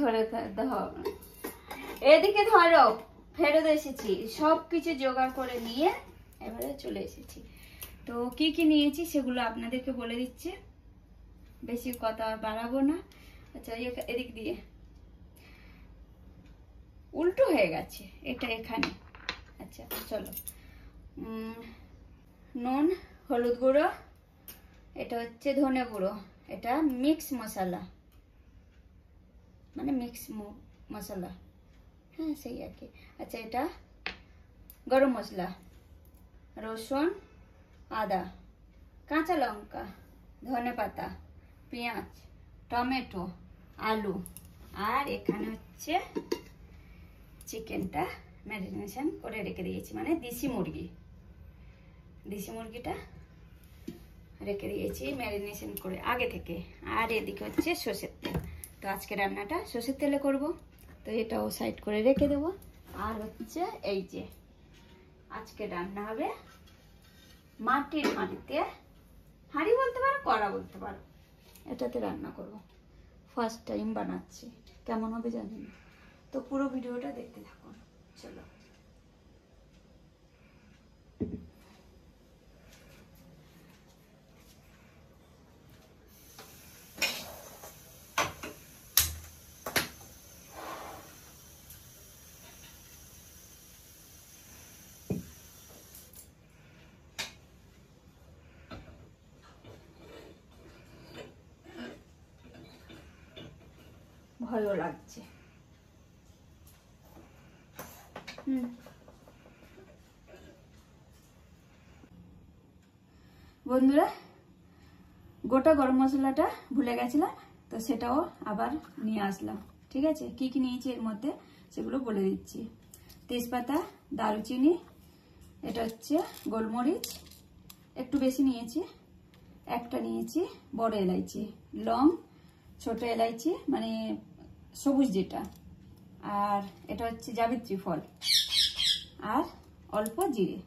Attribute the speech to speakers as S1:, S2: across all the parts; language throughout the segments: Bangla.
S1: ধরে দাও, এদিকে ধরো। ফেরত এসেছি, সবকিছু জোগাড় করে নিয়ে এবারে চলে এসেছি। তো কি কি নিয়েছি সেগুলো আপনাদেরকে বলে দিচ্ছি, বেশি কথা বাড়াবো না। আচ্ছা, এদিক দিয়ে উল্টো হয়ে গেছে, এটা এখানে। আচ্ছা চলো, নুন, হলুদ গুঁড়ো, এটা হচ্ছে ধনে গুঁড়ো, এটা মিক্স মশলা, মানে মিক্স মশলা, হ্যাঁ সেই আর কি। আচ্ছা, এটা গরম মশলা, রসুন, আদা, কাঁচা লঙ্কা, ধনে পাতা, পেঁয়াজ, টমেটো, আলু, আর এখানে হচ্ছে চিকেনটা ম্যারিনেশন করে রেখে দিয়েছি, মানে দেশি মুরগিটা রেখে দিয়েছি ম্যারিনেশন করে আগে থেকে। আর এদিকে হচ্ছে সর্ষের তেল, তো আজকে রান্নাটা সর্ষের তেলে করব, তো এটাও সাইড করে রেখে দেবো। আর হচ্ছে এই যে আজকে রান্না হবে মাটির হাঁড়িতে, হাঁড়ি বলতে পারো, কড়া বলতে পারো, এটাতে রান্না করব। ফার্স্ট টাইম বানাচ্ছি, কেমন হবে জানি না, তো পুরো ভিডিওটা দেখতে থাকুন। চলো, ভয়ও লাগছে। বন্ধুরা, গোটা গরম মশলাটা ভুলে গেছিলাম, তো সেটাও আবার নিয়ে আসলাম। ঠিক আছে, কি কি নিয়েছি এর মধ্যে সেগুলো বলে দিচ্ছি। তেজপাতা, দারুচিনি, এটা হচ্ছে গোলমরিচ একটু বেশি নিয়েছি, একটা নিয়েছি বড় এলাইচি, লং, ছোট এলাইচি মানে সবুজ যেটা, আর এটা হচ্ছে জাবিত্রী ফল, আর অল্প জিরে।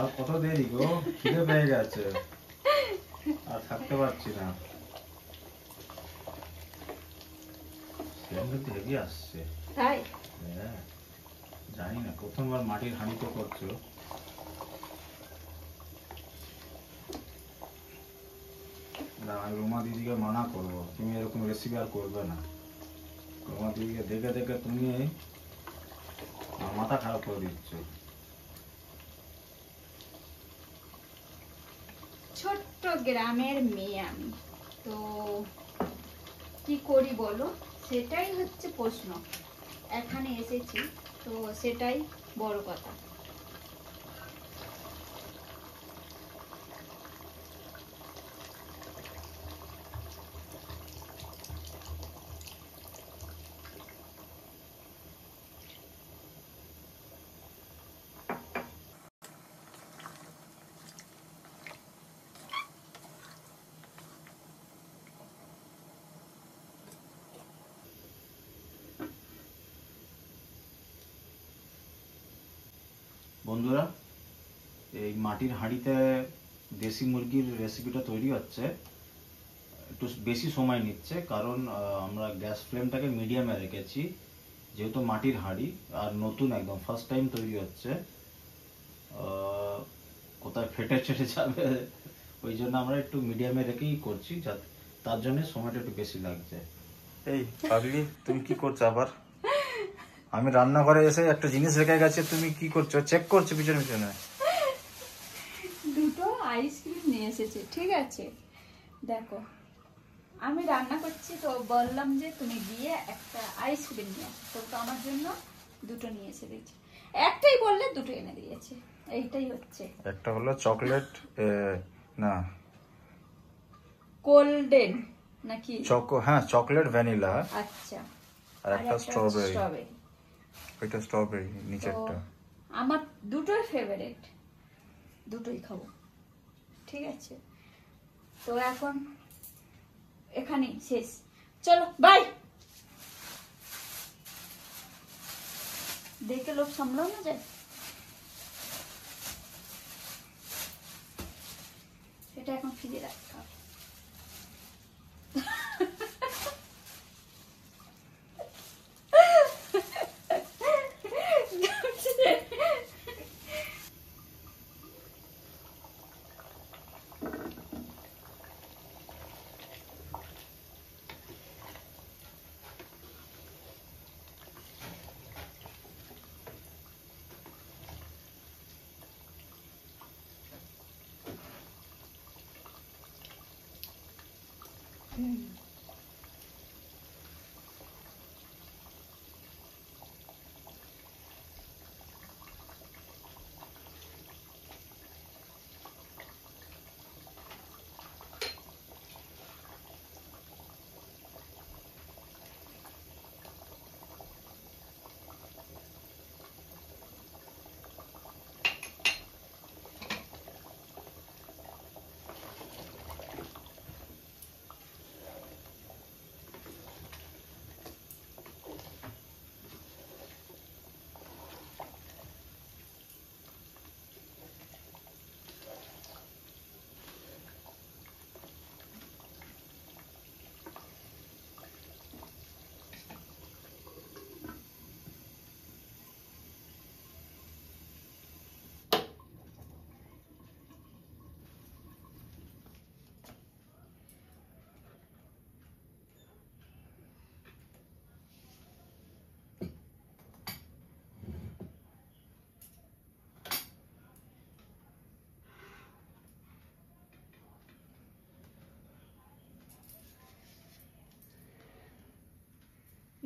S2: আর কত দেরি গো, খিদে পেয়ে গেছে, আর থাকতে পারছি না। সেরকম হেভি আসছে।
S1: তাই?
S2: হ্যাঁ, জানি না, প্রথমবার মাটির হাঁড়িতে করছো। না, আমি রুমা দিদিকে মানা করবো, তুমি এরকম রেসিপি আর করবে না। রুমা দিদিকে দেখে দেখে তুমি আমার মাথা খারাপ করে দিচ্ছ।
S1: ছোট্ট গ্রামের মেয়ে আমি, তো কি করি বলো, সেটাই হচ্ছে প্রশ্ন। এখানে এসেছি তো সেটাই বড় কথা।
S2: বন্ধুরা, এই মাটির হাঁড়িতে দেশি মুরগির রেসিপিটা তৈরি হচ্ছে, একটু বেশি সময় নিচ্ছে, কারণ আমরা গ্যাস ফ্লেমটাকে মিডিয়ামে রেখেছি, যেহেতু মাটির হাঁড়ি আর নতুন একদম ফার্স্ট টাইম তৈরি হচ্ছে, কোথায় ফেটে চেটে যাবে, ওই জন্য আমরা একটু মিডিয়ামে রেখেই করছি, তার জন্য সময়টা একটু বেশি লাগছে। এই পাগলি, তুমি কি করছো আবার? আমি রান্নাঘরে এসে একটা জিনিস রেখে গেছে, তুমি কি করছো? চেক করছো পিছনে পিছনে।
S1: দুটো আইসক্রিম নিয়ে এসেছে, ঠিক আছে? দেখো, আমি রান্না করছি তো বললাম যে তুমি গিয়ে একটা আইসক্রিম নিয়ে আসো, তো আমার জন্য দুটো নিয়ে এসে দিয়েছে। একটাই বললে দুটো এনে দিয়েছে, এইটাই হচ্ছে।
S2: একটা হলো চকলেট, না
S1: গোল্ডেন নাকি?
S2: হ্যাঁ, চকলেট ভ্যানিলা।
S1: আচ্ছা।
S2: আর একটা স্ট্রবেরি।
S1: স্ট্রবেরি।
S2: ওইটা স্ট্রবেরি নিচেরটা।
S1: আমার দুটোই ফেভারিট, দুটোই খাবো, ঠিক আছে? তো এখন এখানেই শেষ, চলো বাই। দেখে লোক সামলাও না যায়, সেটা এখন ফ্রিজে রাখতে হবে।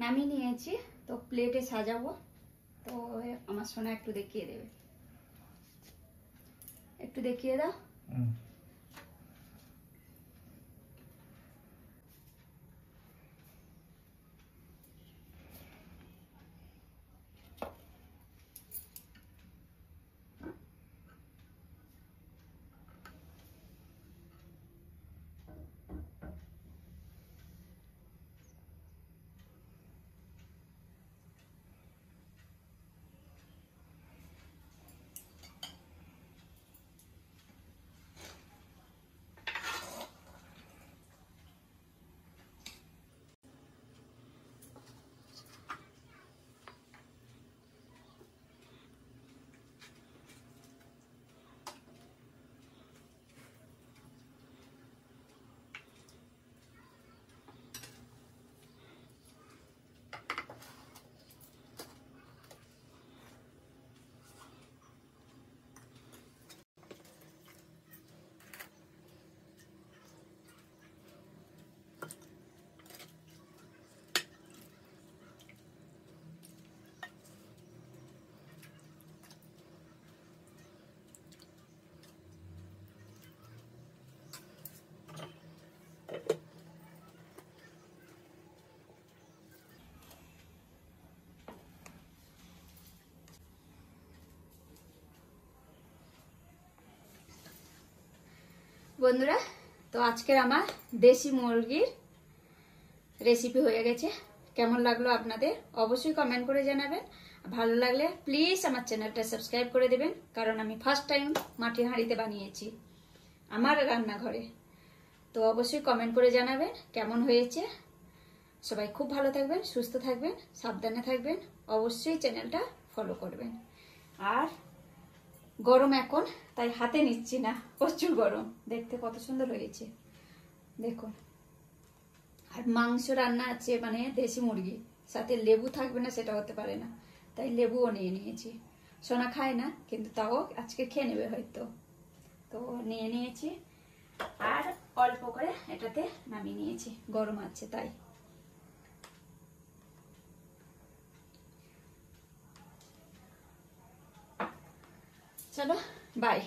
S1: নামিয়ে নিয়েছি, তো প্লেটে সাজাবো। তো আমার সোনা একটু দেখিয়ে দেবে, একটু দেখিয়ে দাও। বন্ধুরা, তো আজকের আমার দেশি মুরগির রেসিপি হয়ে গেছে। কেমন লাগলো আপনাদের অবশ্যই কমেন্ট করে জানাবেন। ভালো লাগলে প্লিজ আমার চ্যানেলটা সাবস্ক্রাইব করে দেবেন, কারণ আমি ফার্স্ট টাইম মাটির হাঁড়িতে বানিয়েছি আমার রান্নাঘরে। তো অবশ্যই কমেন্ট করে জানাবেন কেমন হয়েছে। সবাই খুব ভালো থাকবেন, সুস্থ থাকবেন, সাবধানে থাকবেন। অবশ্যই চ্যানেলটা ফলো করবেন। আর গরম এখন, তাই হাতে নিচ্ছি না, প্রচুর গরম। দেখতে কত সুন্দর হয়েছে দেখুন। আর মাংস রান্না আছে, মানে দেশি মুরগি, সাথে লেবু থাকবে না সেটা হতে পারে না, তাই লেবুও নিয়ে নিয়েছি। সোনা খায় না, কিন্তু তাও আজকে খেয়ে নেবে হয়তো, তো নিয়ে নিয়েছি। আর অল্প করে এটাতে নামিয়ে নিয়েছি, গরম আছে তাই। চলো বাই।